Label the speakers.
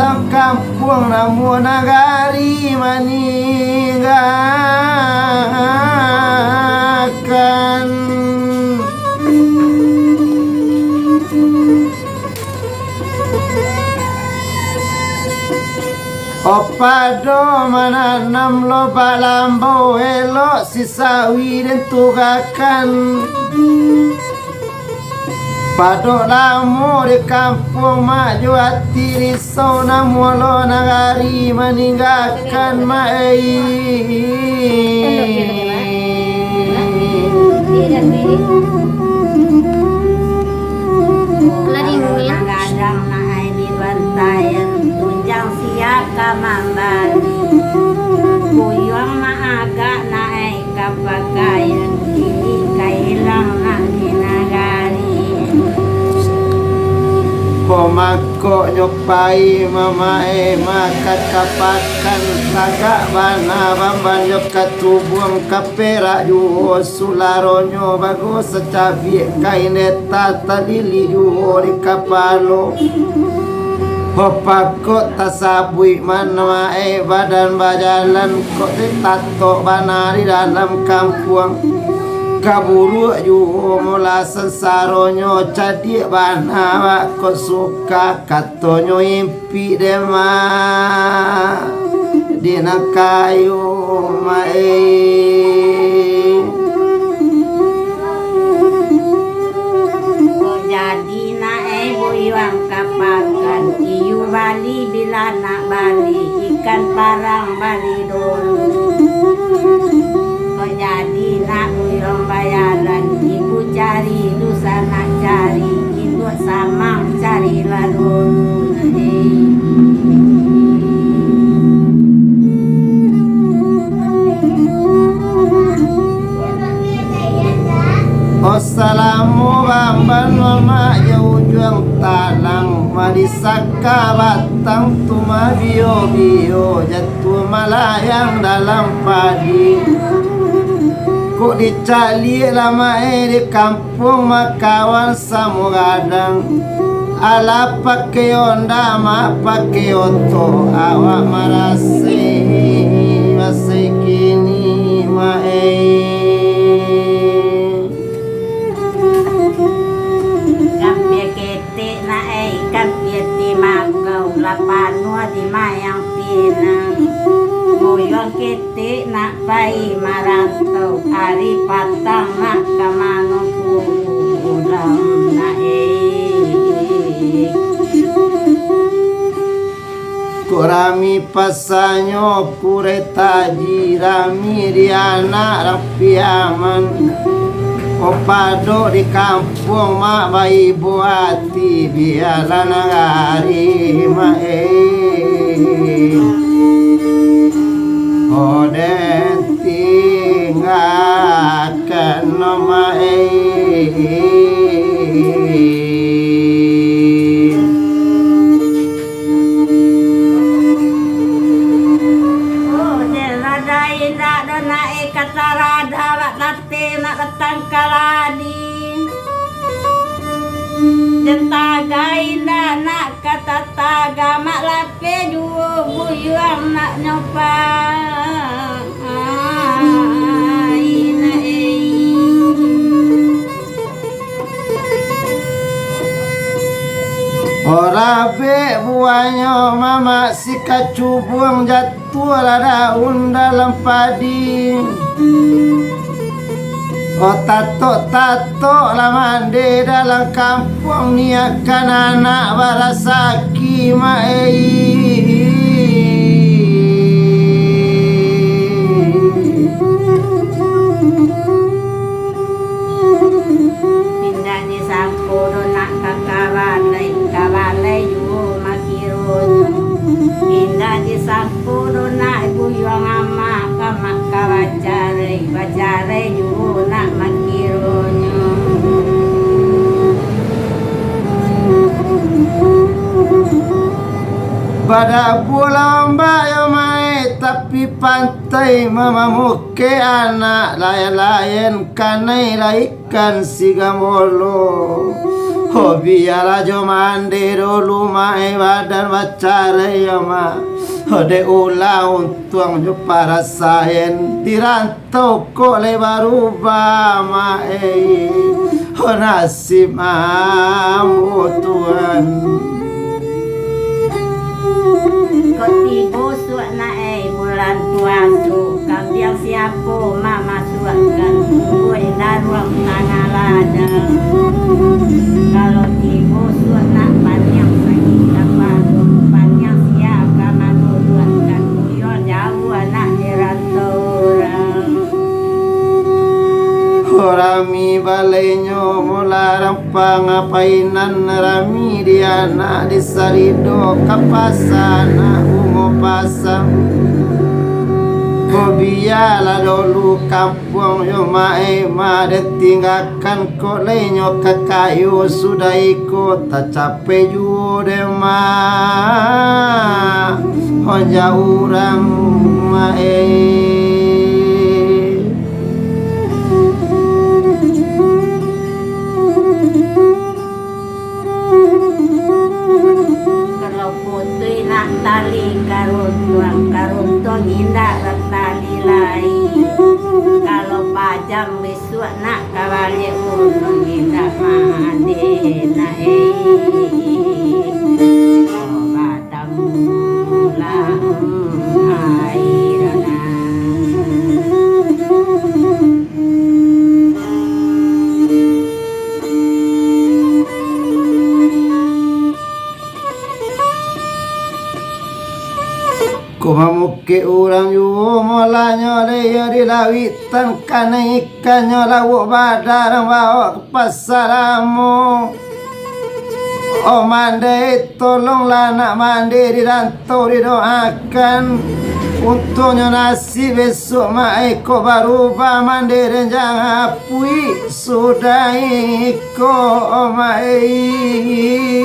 Speaker 1: dalam kampung namun nagari meninggalkan. Opado menanam loba lambo elok sisawi dan tugakan. Pado lamu di kampung mak juati risau namulo nagari meninggalkan mai.
Speaker 2: Kadang naik di bantayan tunjang siaka mambali kuyang maaga naik kapakayan kini kailang na dinagari.
Speaker 1: Pomako nyopai mamae makat kapakan tagak bana bamban nyokat tubuang kapera juho sularonyo bagus secabi kaineta talili juho di kapalo. Popako tasabui mana mae badan bajalan kok ditato bana di dalam kampung. Kaburu juho mula sensaronyo cadi bana kok suka katonyo impi dema dina kayu mae.
Speaker 2: Jadi naik buyuang kapakan iyu bali bila nak bali ikan parang bali dulu. Jadi nak buyuang bayaran ibu cari lusa nak cari ibu samang cari lalu.
Speaker 1: Assalamu bamban mama jauh tanang madisaka batang tuma bio bio jatuh malayang dalam padi. Kok dicali lama di kampung makawan samugadang. Ala pakai onda ma pakai oto awak marase masih kini mae.
Speaker 2: Lapanua di mayang pinang goyong kete nak pai marantau ari patang nak kamano pulang naik
Speaker 1: Kurami pasanyo kureta jirami diana rapiaman. Opado di kampung mak bayi buati biarlah nagari mae. Oden tinggalkan mae.
Speaker 2: Tangkaladi jentaga indah nak kata taga mak lape juo buyuang nak nyopa
Speaker 1: Ora be buahnya mama si kacubung jatuh daun dalam padi. Oh tato laman de dalam kampung niakan anak barasaki mai.
Speaker 2: Pindah di sampuro nak kabalay yu makirun. Pindah di sampuro nak buyuang ama kamak bacare yu nak makirunyo.
Speaker 1: Pada pulau bayo mai tapi pantai mamamuke anak layan-layan kanai laikan sigamolo. biara jo mandiro lumai badan bacara ya ma de ula untuang jo para sahen tirantau ko le baruba ma nasib amu Tuhan
Speaker 2: Kotibo suat na bulan puasa kambiang siapa mama suatkan gue daruang tangan ladang kalau tibo suat na panjang sakit kapal panjang siapa mama suatkan kuyo jauh anak dirantau
Speaker 1: Rami balenyo mularang pangapainan rami diana disarido kapasana ungo pasang Kobiala dulu kampung yo mae tinggalkan ko lenyo kakayo sudah ikut tak capek jude ma honja urang mae
Speaker 2: tali karuntuang indah tali lai kalau pajang besok nak kawali untung indah mahade na batang lang airana
Speaker 1: Kumamuke urang yu molanyo leyo di lawitan kana ikanyo lawu badarang bawa ke pasaramu O mande tolonglah nak mandi di rantau didoakan Untungnya nasi besok maiko baruba mandi renjang apui sudah iko mai